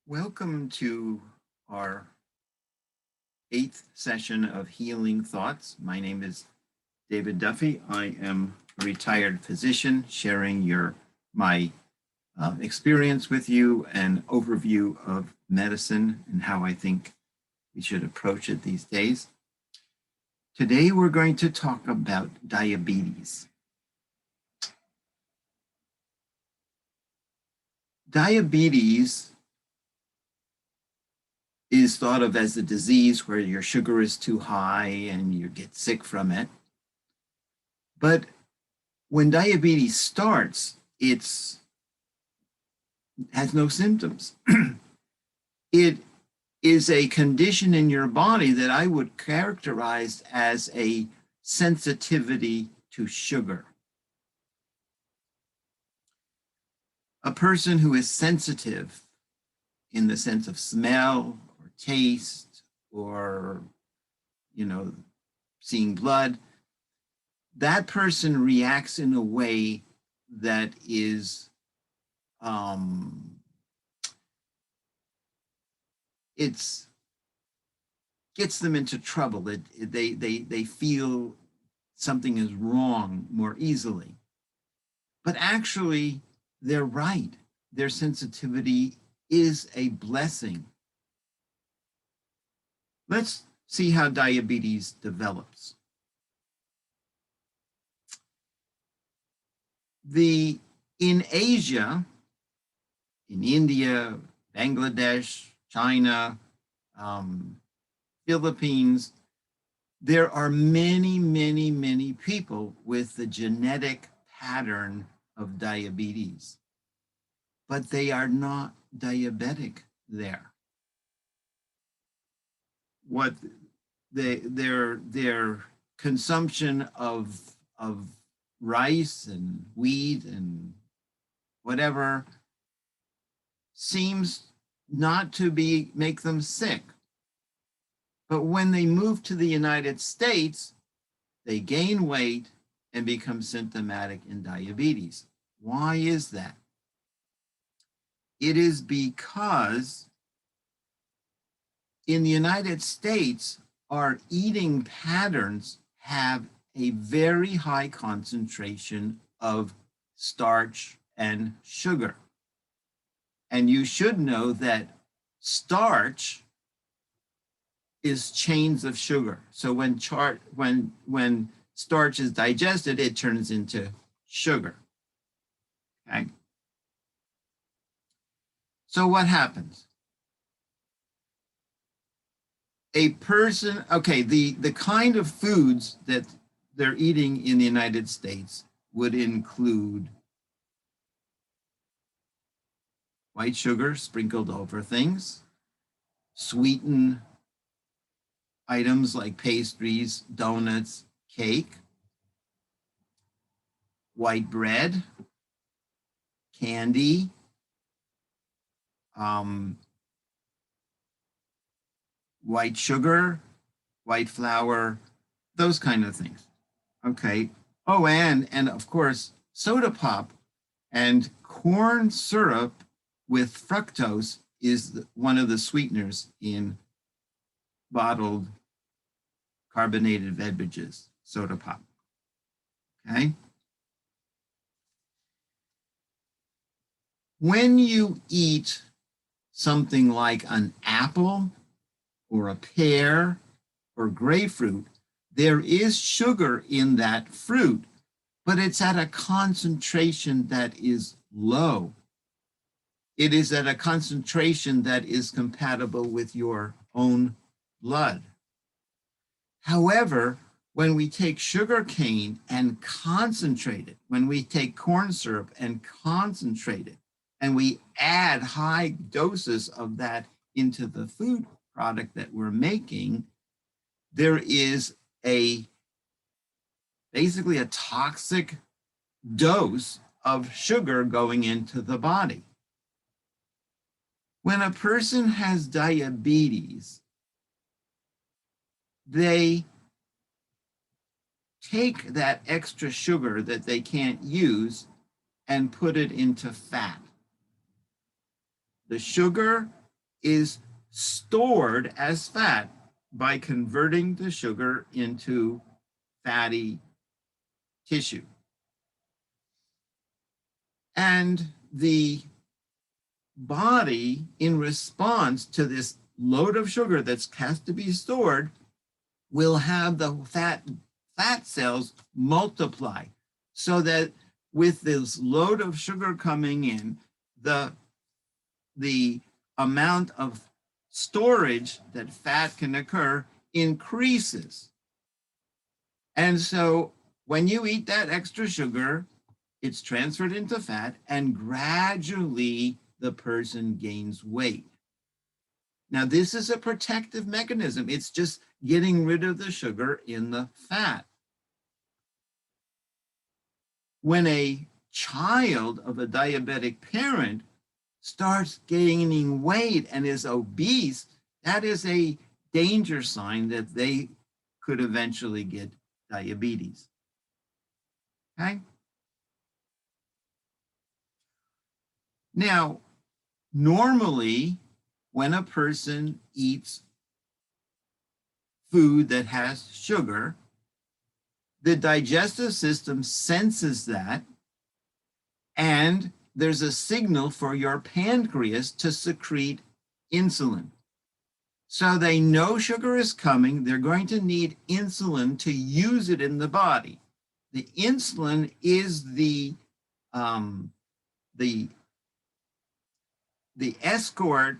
Welcome to our 8th session of Healing Thoughts. My name is David Duffy. I am a retired physician sharing my experience with you and overview of medicine and how I think we should approach it these days. Today we're going to talk about diabetes. Diabetes is thought of as a disease where your sugar is too high and you get sick from it. But when diabetes starts, it has no symptoms. It is a condition in your body that I would characterize as a sensitivity to sugar. A person who is sensitive in the sense of smell or taste or, seeing blood, that person reacts in a way that is it gets them into trouble. They feel something is wrong more easily. But actually, they're right. Their sensitivity is a blessing. Let's see how diabetes develops. In Asia, in India, Bangladesh, China, Philippines, there are many, many, many people with the genetic pattern of diabetes, but they are not diabetic there. What their consumption of rice and wheat and whatever seems not to make them sick. But when they move to the United States, they gain weight and become symptomatic in diabetes. Why is that? It is because in the United States, our eating patterns have a very high concentration of starch and sugar. And you should know that starch is chains of sugar. So when starch is digested, it turns into sugar. Okay. So what happens? A person, okay, the kind of foods that they're eating in the United States would include white sugar sprinkled over things, sweetened items like pastries, donuts, cake, white bread, candy, white sugar, white flour, those kind of things. Okay. Oh, and of course, soda pop and corn syrup with fructose is one of the sweeteners in bottled carbonated beverages, soda pop. Okay. When you eat something like an apple or a pear or grapefruit, there is sugar in that fruit, but it's at a concentration that is low. It is at a concentration that is compatible with your own blood. However, when we take sugar cane and concentrate it, when we take corn syrup and concentrate it, and we add high doses of that into the food product that we're making, there is basically a toxic dose of sugar going into the body. When a person has diabetes, they take that extra sugar that they can't use and put it into fat. The sugar is stored as fat by converting the sugar into fatty tissue. And the body, in response to this load of sugar that has to be stored, will have the fat cells multiply, so that with this load of sugar coming in, the amount of storage that fat can occur increases. And so when you eat that extra sugar, it's transferred into fat, and gradually the person gains weight. Now, this is a protective mechanism. It's just getting rid of the sugar in the fat. When a child of a diabetic parent starts gaining weight and is obese, that is a danger sign that they could eventually get diabetes. Okay? Now, normally, when a person eats food that has sugar, the digestive system senses that, and there's a signal for your pancreas to secrete insulin. So they know sugar is coming. They're going to need insulin to use it in the body. The insulin is the escort,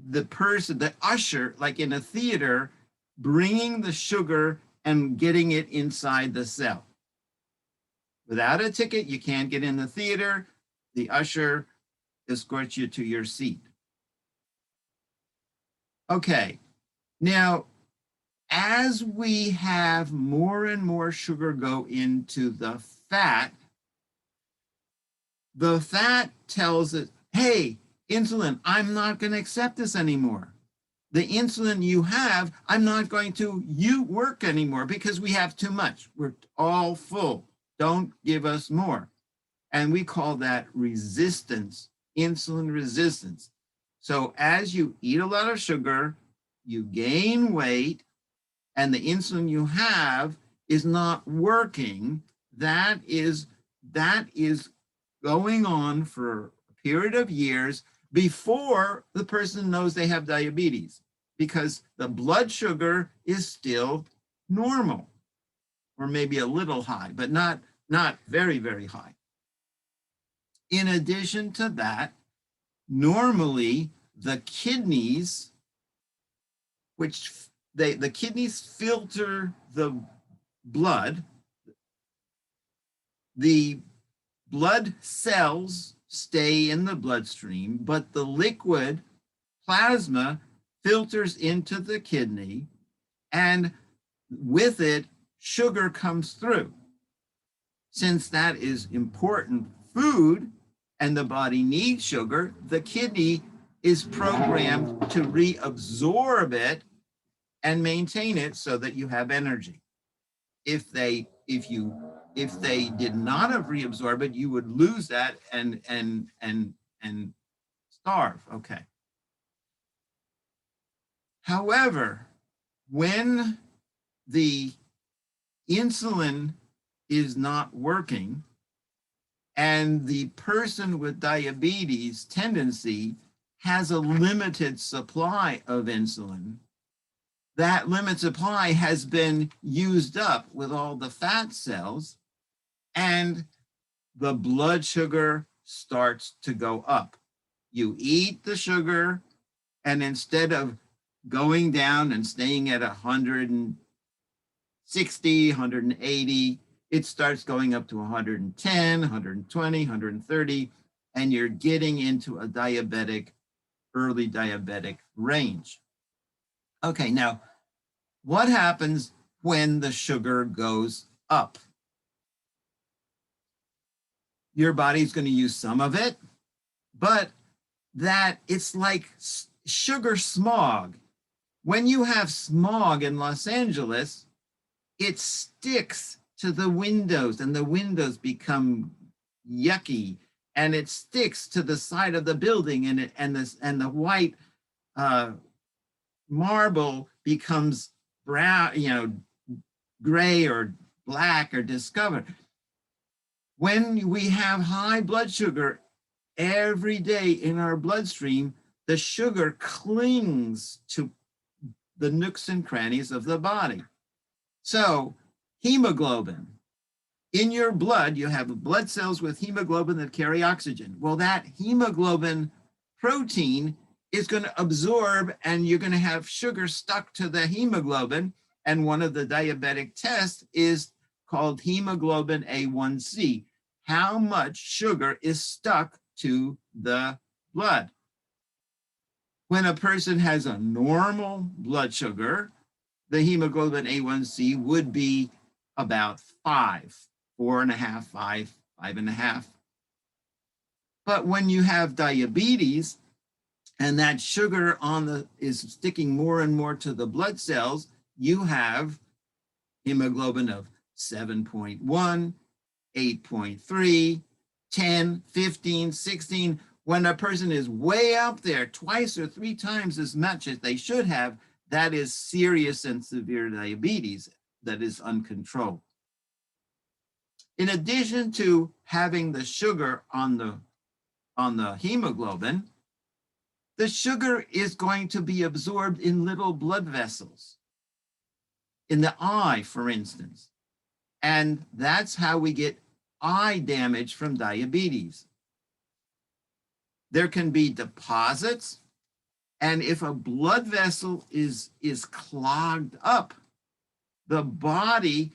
the person, the usher, like in a theater, bringing the sugar and getting it inside the cell. Without a ticket, you can't get in the theater. The usher escorts you to your seat. Okay, now, as we have more and more sugar go into the fat tells it, hey, insulin, I'm not going to accept this anymore. The insulin you have, I'm not going to work anymore because we have too much. We're all full. Don't give us more. And we call that resistance, insulin resistance. So as you eat a lot of sugar, you gain weight, and the insulin you have is not working. That is going on for a period of years before the person knows they have diabetes, because the blood sugar is still normal, or maybe a little high, but not very, very high. In addition to that, normally the kidneys, which the kidneys filter the blood, the blood cells stay in the bloodstream, but the liquid plasma filters into the kidney, and with it, sugar comes through. Since that is important food and the body needs sugar, the kidney is programmed to reabsorb it and maintain it so that you have energy. If they did not have reabsorbed it, you would lose that and starve. Okay. However, when the insulin is not working and the person with diabetes tendency has a limited supply of insulin, that limited supply has been used up with all the fat cells, and the blood sugar starts to go up. You eat the sugar, and instead of going down and staying at 160, 180, it starts going up to 110, 120, 130, and you're getting into a early diabetic range. Okay, now, what happens when the sugar goes up? Your body's going to use some of it, but it's like sugar smog. When you have smog in Los Angeles, it sticks to the windows, and the windows become yucky, and it sticks to the side of the building, and the white marble becomes brown, gray or black or discolored. When we have high blood sugar every day in our bloodstream, the sugar clings to the nooks and crannies of the body. So hemoglobin, in your blood, you have blood cells with hemoglobin that carry oxygen. Well, that hemoglobin protein is going to absorb, and you're going to have sugar stuck to the hemoglobin. And one of the diabetic tests is called hemoglobin A1C. How much sugar is stuck to the blood? When a person has a normal blood sugar, the hemoglobin A1C would be about 5, 4.5, 5, 5.5. But when you have diabetes and that sugar is sticking more and more to the blood cells, you have hemoglobin of 7.1, 8.3, 10, 15, 16. When a person is way up there, twice or 3 times as much as they should have, that is serious and severe diabetes that is uncontrolled. In addition to having the sugar on the hemoglobin, the sugar is going to be absorbed in little blood vessels, in the eye, for instance. And that's how we get eye damage from diabetes. There can be deposits, and if a blood vessel is clogged up, the body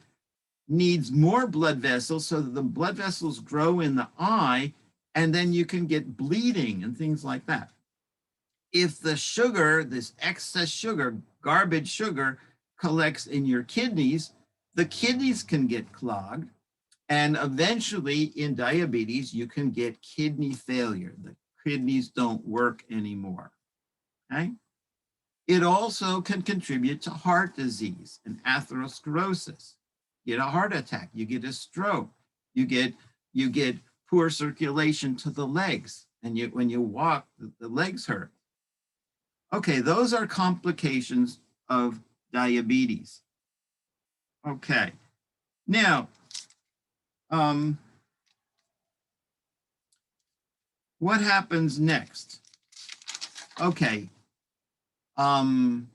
needs more blood vessels so that the blood vessels grow in the eye, and then you can get bleeding and things like that. If the sugar, this excess sugar, garbage sugar, collects in your kidneys, the kidneys can get clogged, and eventually in diabetes, you can get kidney failure. The kidneys don't work anymore, okay? It also can contribute to heart disease and atherosclerosis. You get a heart attack, you get a stroke, you get poor circulation to the legs, and when you walk, the legs hurt. Okay, those are complications of diabetes. Okay, now, what happens next? Okay, in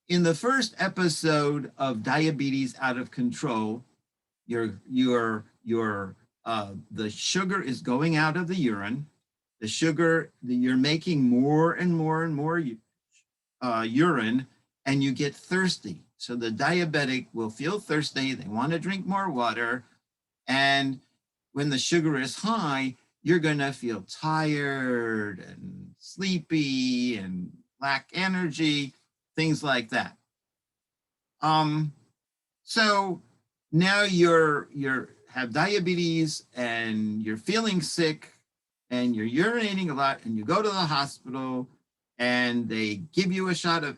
the first episode of Diabetes Out of Control, the sugar is going out of the urine. The sugar, you're making more and more and more urine, and you get thirsty. So the diabetic will feel thirsty. They want to drink more water. And when the sugar is high, you're going to feel tired and sleepy and lack energy, things like that. So now you have diabetes and you're feeling sick and you're urinating a lot, and you go to the hospital and they give you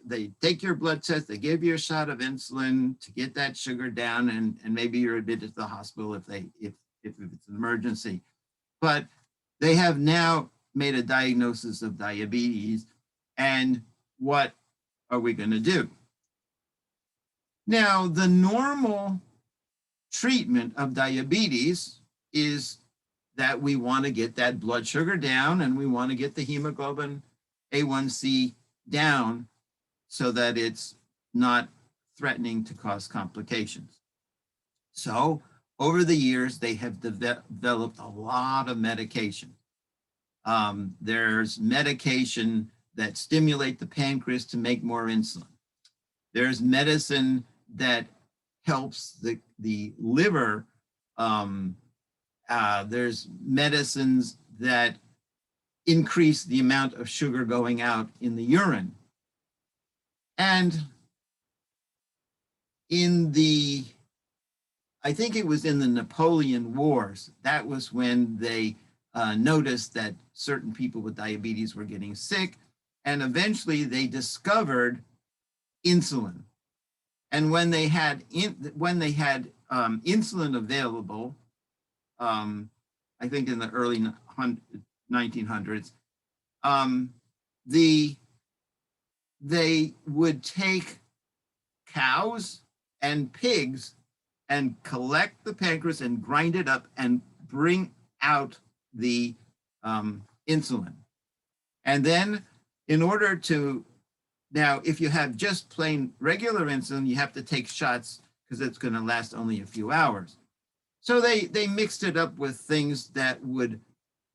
they take your blood test, they give you a shot of insulin to get that sugar down, and maybe you're admitted to the hospital if it's an emergency. But they have now made a diagnosis of diabetes, and what are we going to do? Now, the normal treatment of diabetes is that we want to get that blood sugar down, and we want to get the hemoglobin A1C down so that it's not threatening to cause complications. So over the years, they have developed a lot of medication. There's medication that stimulate the pancreas to make more insulin. There's medicine that helps the liver. There's medicines that increase the amount of sugar going out in the urine. And I think it was in the Napoleon Wars, that was when they noticed that certain people with diabetes were getting sick, and eventually they discovered insulin. And when they had insulin available, I think in the early 1900s, the they would take cows and pigs and collect the pancreas and grind it up and bring out the insulin. And then in order to, now if you have just plain regular insulin, you have to take shots because it's going to last only a few hours. So they mixed it up with things that would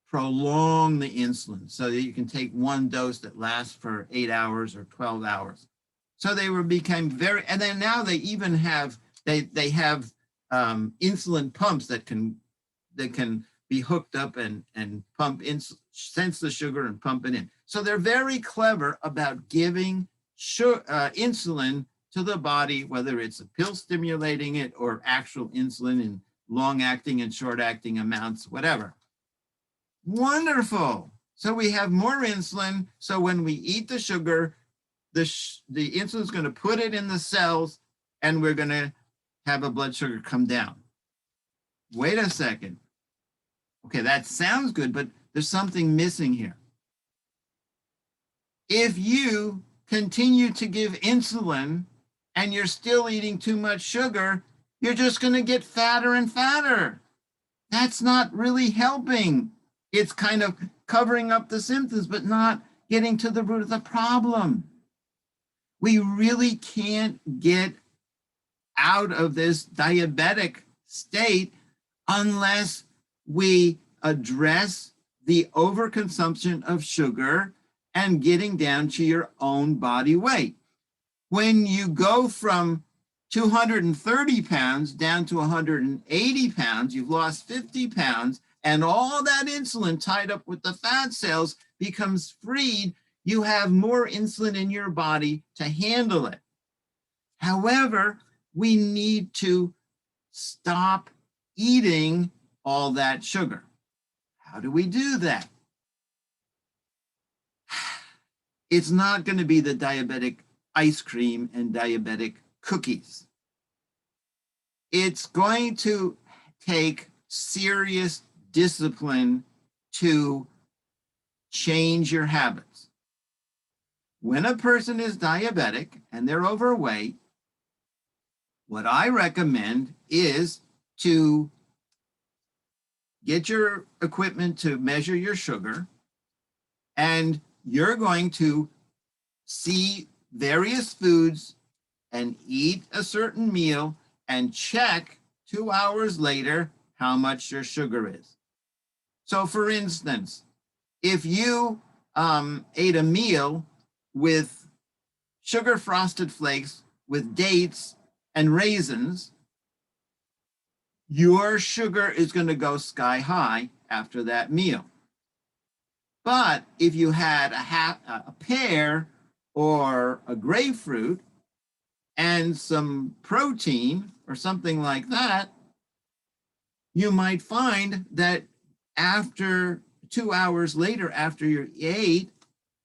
prolong the insulin so that you can take one dose that lasts for 8 hours or 12 hours. So they became very, and then now they even have, they have insulin pumps that can be hooked up and pump in, sense the sugar and pump it in. So they're very clever about giving insulin to the body, whether it's a pill stimulating it or actual insulin in long-acting and short-acting amounts, whatever. Wonderful. So we have more insulin. So when we eat the sugar, the insulin is going to put it in the cells and we're going to have a blood sugar come down. Wait a second. Okay, that sounds good, but there's something missing here. If you continue to give insulin and you're still eating too much sugar, you're just going to get fatter and fatter. That's not really helping. It's kind of covering up the symptoms, but not getting to the root of the problem. We really can't get out of this diabetic state unless we address the overconsumption of sugar and getting down to your own body weight. When you go from 230 pounds down to 180 pounds, you've lost 50 pounds, and all that insulin tied up with the fat cells becomes freed. You have more insulin in your body to handle it. However, we need to stop eating all that sugar. How do we do that? It's not going to be the diabetic ice cream and diabetic cookies. It's going to take serious discipline to change your habits. When a person is diabetic and they're overweight, what I recommend is to get your equipment to measure your sugar, and you're going to see various foods and eat a certain meal and check 2 hours later how much your sugar is. So for instance, if you ate a meal with sugar frosted flakes with dates and raisins, your sugar is going to go sky high after that meal. But if you had a pear or a grapefruit and some protein or something like that, you might find that after 2 hours later, after you ate,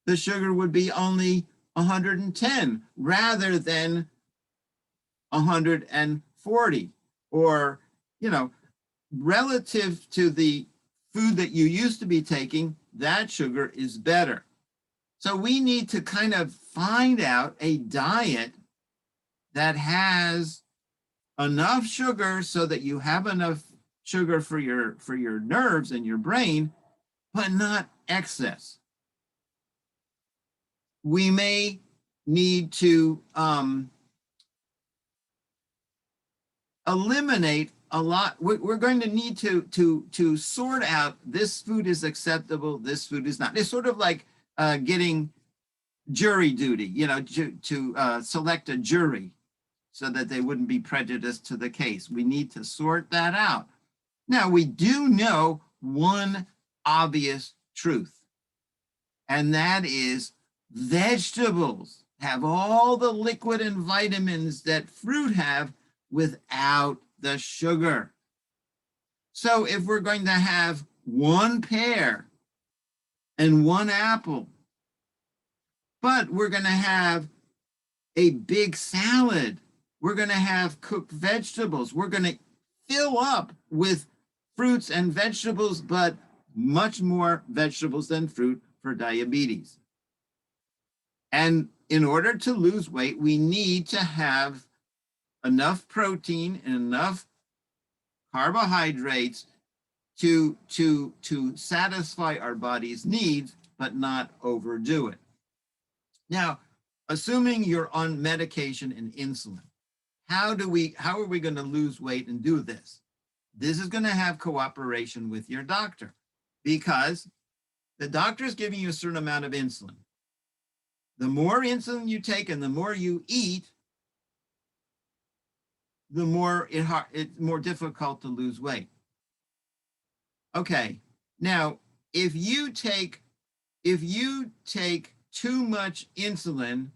the sugar would be only 110 rather than 140, or, you know, relative to the food that you used to be taking, that sugar is better. So we need to kind of find out a diet that has enough sugar so that you have enough sugar for your nerves and your brain, but not excess. We may need to eliminate a lot. We're going to need to sort out this food is acceptable, this food is not. It's sort of like getting jury duty, you know, to select a jury so that they wouldn't be prejudiced to the case. We need to sort that out. Now, we do know one obvious truth, and that is vegetables have all the liquid and vitamins that fruit have without the sugar. So if we're going to have one pear and one apple, but we're going to have a big salad, we're going to have cooked vegetables, we're going to fill up with fruits and vegetables, but much more vegetables than fruit for diabetes. And in order to lose weight, we need to have enough protein and enough carbohydrates to satisfy our body's needs, but not overdo it. Now, assuming you're on medication and insulin, how are we going to lose weight and do this? This is going to have cooperation with your doctor, because the doctor is giving you a certain amount of insulin. The more insulin you take and the more you eat, the more it's more difficult to lose weight. Okay, now if you take too much insulin,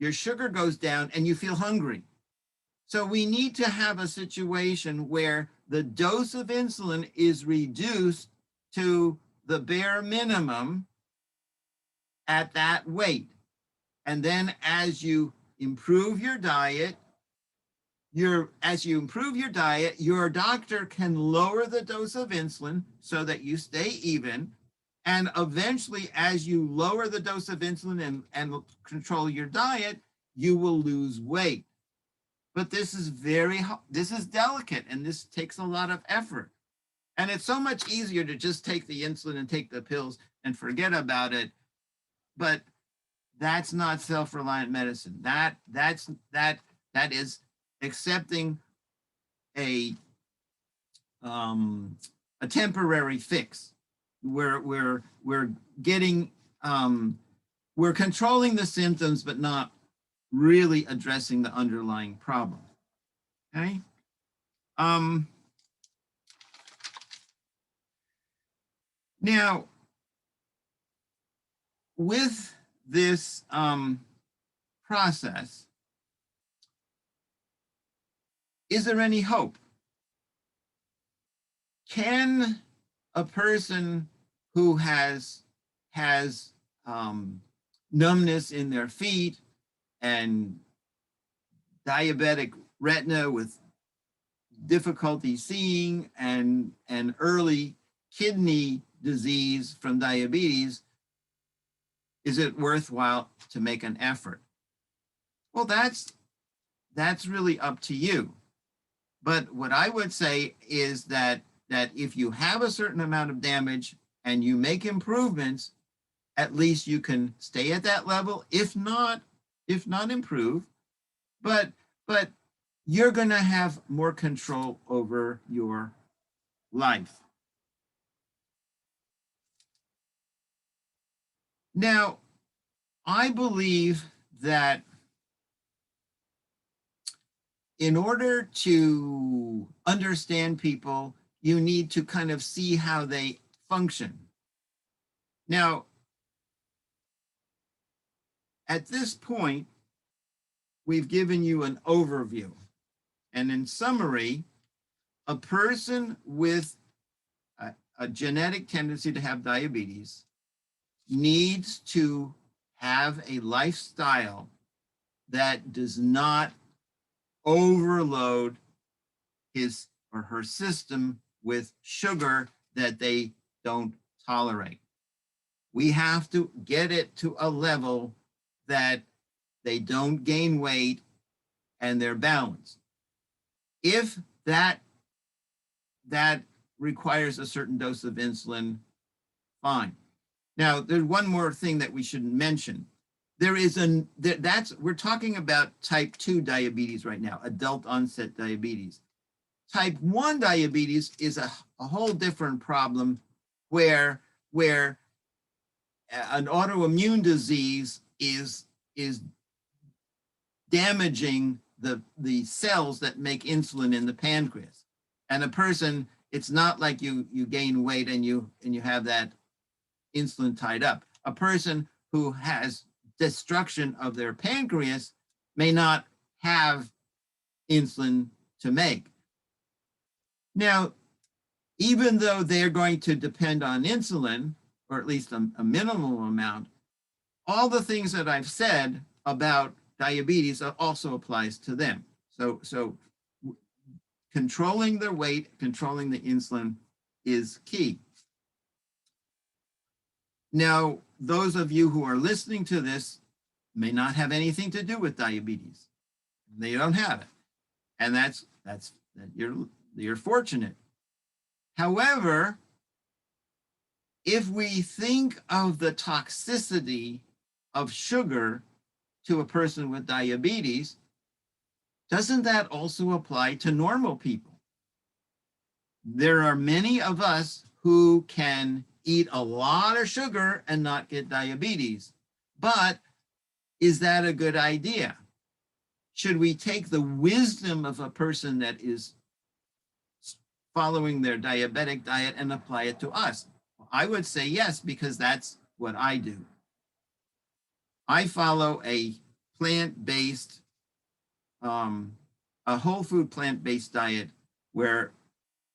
your sugar goes down and you feel hungry. So we need to have a situation where the dose of insulin is reduced to the bare minimum at that weight. And then as you improve your diet, your doctor can lower the dose of insulin so that you stay even. And eventually, as you lower the dose of insulin and control your diet, you will lose weight. But this is delicate, and this takes a lot of effort. And it's so much easier to just take the insulin and take the pills and forget about it. But that's not self-reliant medicine. That is accepting a temporary fix. We're controlling the symptoms, but not really addressing the underlying problem. Okay. Now, with this process, is there any hope? Can a person who has numbness in their feet and diabetic retina with difficulty seeing and early kidney disease from diabetes, is it worthwhile to make an effort? Well, that's really up to you. But what I would say is that if you have a certain amount of damage and you make improvements, at least you can stay at that level, if not improve, but you're going to have more control over your life. Now, I believe that in order to understand people, you need to kind of see how they function. Now, at this point, we've given you an overview. And in summary, a person with a genetic tendency to have diabetes needs to have a lifestyle that does not overload his or her system with sugar that they don't tolerate. We have to get it to a level that they don't gain weight and they're balanced. If that requires a certain dose of insulin, fine. Now, there's one more thing that we should mention. We're talking about type 2 diabetes right now, adult onset diabetes. Type 1 diabetes is a whole different problem where an autoimmune disease is damaging the cells that make insulin in the pancreas. And a person, it's not like you gain weight and you have that insulin tied up. A person who has destruction of their pancreas may not have insulin to make. Now, even though they're going to depend on insulin, or at least a minimal amount, all the things that I've said about diabetes also applies to them. So controlling their weight, controlling the insulin is key. Now, those of you who are listening to this may not have anything to do with diabetes. They don't have it. And that's you're fortunate. However, if we think of the toxicity of sugar to a person with diabetes, doesn't that also apply to normal people? There are many of us who can eat a lot of sugar and not get diabetes. But is that a good idea? Should we take the wisdom of a person that is following their diabetic diet and apply it to us? I would say yes, because that's what I do. I follow a plant-based, a whole food plant-based diet where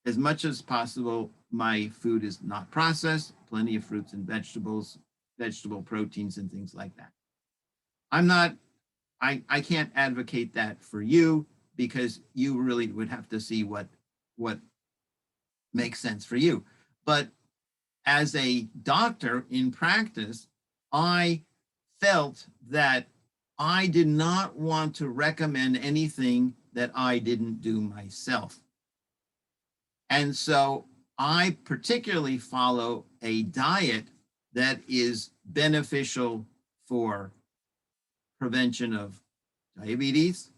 as much as possible, my food is not processed, plenty of fruits and vegetables, vegetable proteins and things like that. I can't advocate that for you because you really would have to see what makes sense for you. But as a doctor in practice, I felt that I did not want to recommend anything that I didn't do myself. And so I particularly follow a diet that is beneficial for prevention of diabetes,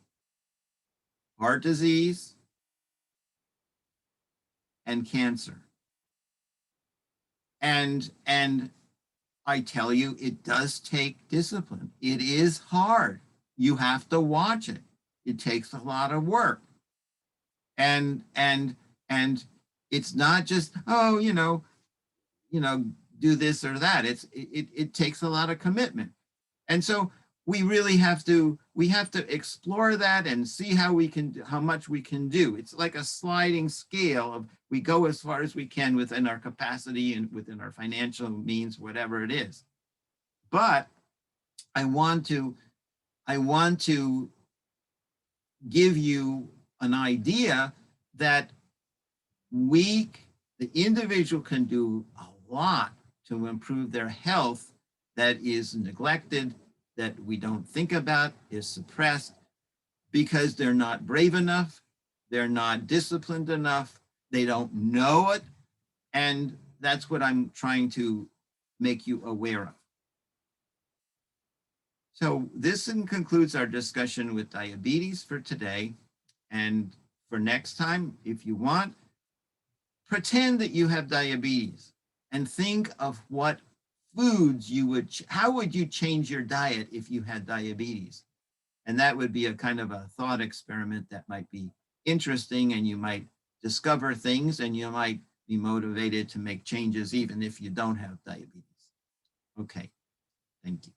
heart disease, and cancer. And I tell you, it does take discipline. It is hard. You have to watch it. It takes a lot of work. And it's not just, oh, do this or that. It takes a lot of commitment. And so we really have to explore that and see how much we can do. It's like a sliding scale of we go as far as we can within our capacity and within our financial means, whatever it is. But I want to give you an idea that the individual can do a lot to improve their health that is neglected, that we don't think about, is suppressed because they're not brave enough, they're not disciplined enough, they don't know it, and that's what I'm trying to make you aware of. So this concludes our discussion with diabetes for today. And for next time, if you want, pretend that you have diabetes and think of what foods how would you change your diet if you had diabetes? And that would be a kind of a thought experiment that might be interesting, and you might discover things and you might be motivated to make changes even if you don't have diabetes. Okay, thank you.